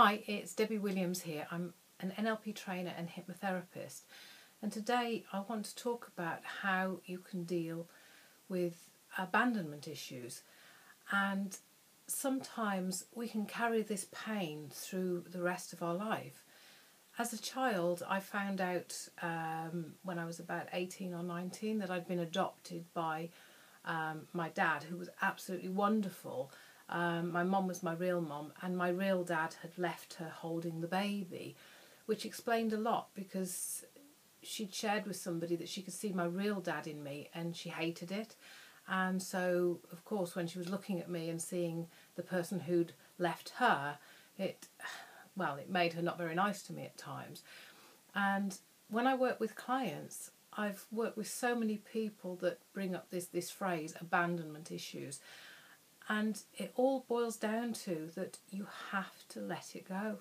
Hi, it's Debbie Williams here. I'm an NLP trainer and hypnotherapist, and today I want to talk about how you can deal with abandonment issues. And sometimes we can carry this pain through the rest of our life. As a child, I found out when I was about 18 or 19 that I'd been adopted by my dad, who was absolutely wonderful. My mum was my real mum, and my real dad had left her holding the baby, which explained a lot because she'd shared with somebody that she could see my real dad in me and she hated it. And so, of course, when she was looking at me and seeing the person who'd left her, it made her not very nice to me at times. And when I work with clients, I've worked with so many people that bring up this phrase, abandonment issues. And it all boils down to that you have to let it go.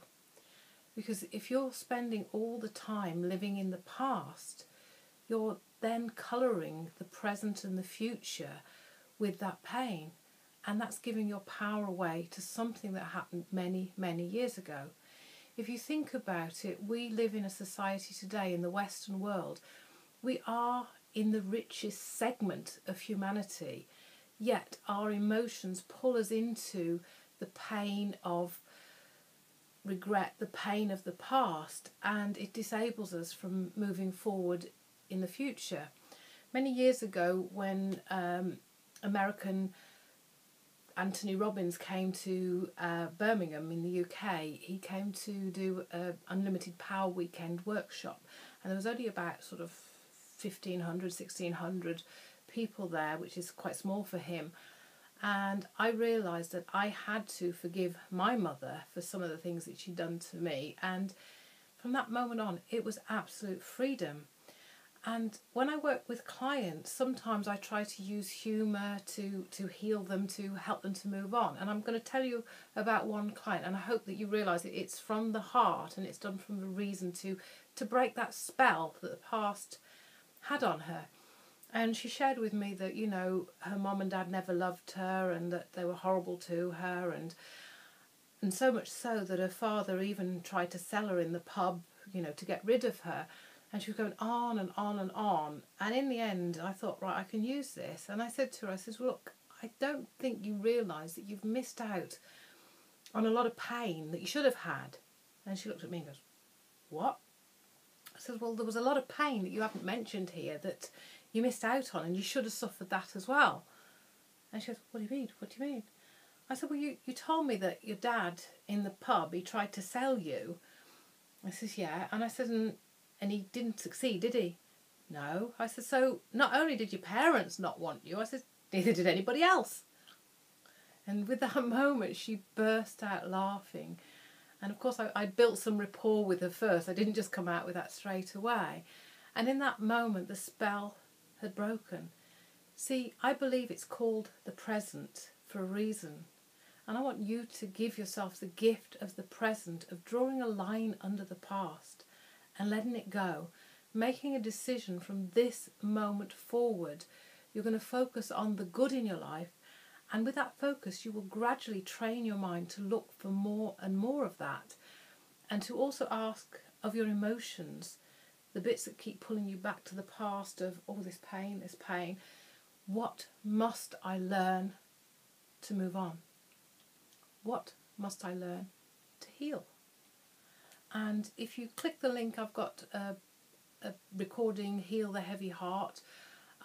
Because if you're spending all the time living in the past, you're then colouring the present and the future with that pain. And that's giving your power away to something that happened many, many years ago. If you think about it, we live in a society today in the Western world. We are in the richest segment of humanity. Yet our emotions pull us into the pain of regret, the pain of the past, and it disables us from moving forward in the future. Many years ago, when American Anthony Robbins came to Birmingham in the UK, he came to do an Unlimited Power Weekend workshop, and there was only about sort of 1,500, 1,600 people there, which is quite small for him. And I realised that I had to forgive my mother for some of the things that she'd done to me, and from that moment on it was absolute freedom. And when I work with clients, sometimes I try to use humour to heal them, to help them to move on. And I'm going to tell you about one client, and I hope that you realise that it's from the heart and it's done from the reason to break that spell that the past had on her. And she shared with me that, you know, her mum and dad never loved her and that they were horrible to her, and so much so that her father even tried to sell her in the pub, you know, to get rid of her. And she was going on and on and on. And in the end, I thought, right, I can use this. And I said to her, I said, look, I don't think you realise that you've missed out on a lot of pain that you should have had. And she looked at me and goes, what? I said, well, there was a lot of pain that you haven't mentioned here that you missed out on, and you should have suffered that as well. And she goes, what do you mean? What do you mean? I said, well, you told me that your dad in the pub, he tried to sell you. I says, yeah. And I said, and he didn't succeed, did he? No. I said, so not only did your parents not want you, I said, neither did anybody else. And with that moment, she burst out laughing. And of course, I built some rapport with her first. I didn't just come out with that straight away. And in that moment, the spell had broken. See, I believe it's called the present for a reason. And I want you to give yourself the gift of the present, of drawing a line under the past and letting it go, making a decision from this moment forward. You're going to focus on the good in your life, and with that focus you will gradually train your mind to look for more and more of that, and to also ask of your emotions, the bits that keep pulling you back to the past of, oh, this pain, what must I learn to move on? What must I learn to heal? And if you click the link, I've got a recording, Heal the Heavy Heart.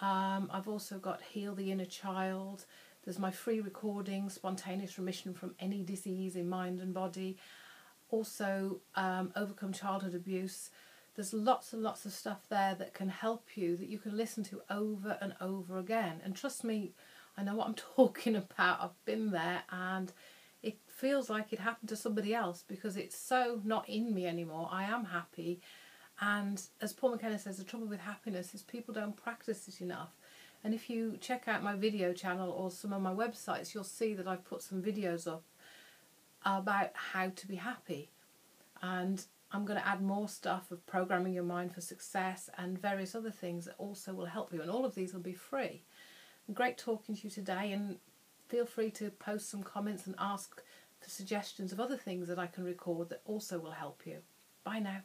I've also got Heal the Inner Child. There's my free recording, Spontaneous Remission from Any Disease in Mind and Body. Also, Overcome Childhood Abuse. There's lots and lots of stuff there that can help you, that you can listen to over and over again. And trust me, I know what I'm talking about. I've been there, and it feels like it happened to somebody else because it's so not in me anymore. I am happy. And as Paul McKenna says, the trouble with happiness is people don't practice it enough. And if you check out my video channel or some of my websites, you'll see that I've put some videos up about how to be happy. And I'm going to add more stuff of programming your mind for success and various other things that also will help you. And all of these will be free. Great talking to you today, and feel free to post some comments and ask for suggestions of other things that I can record that also will help you. Bye now.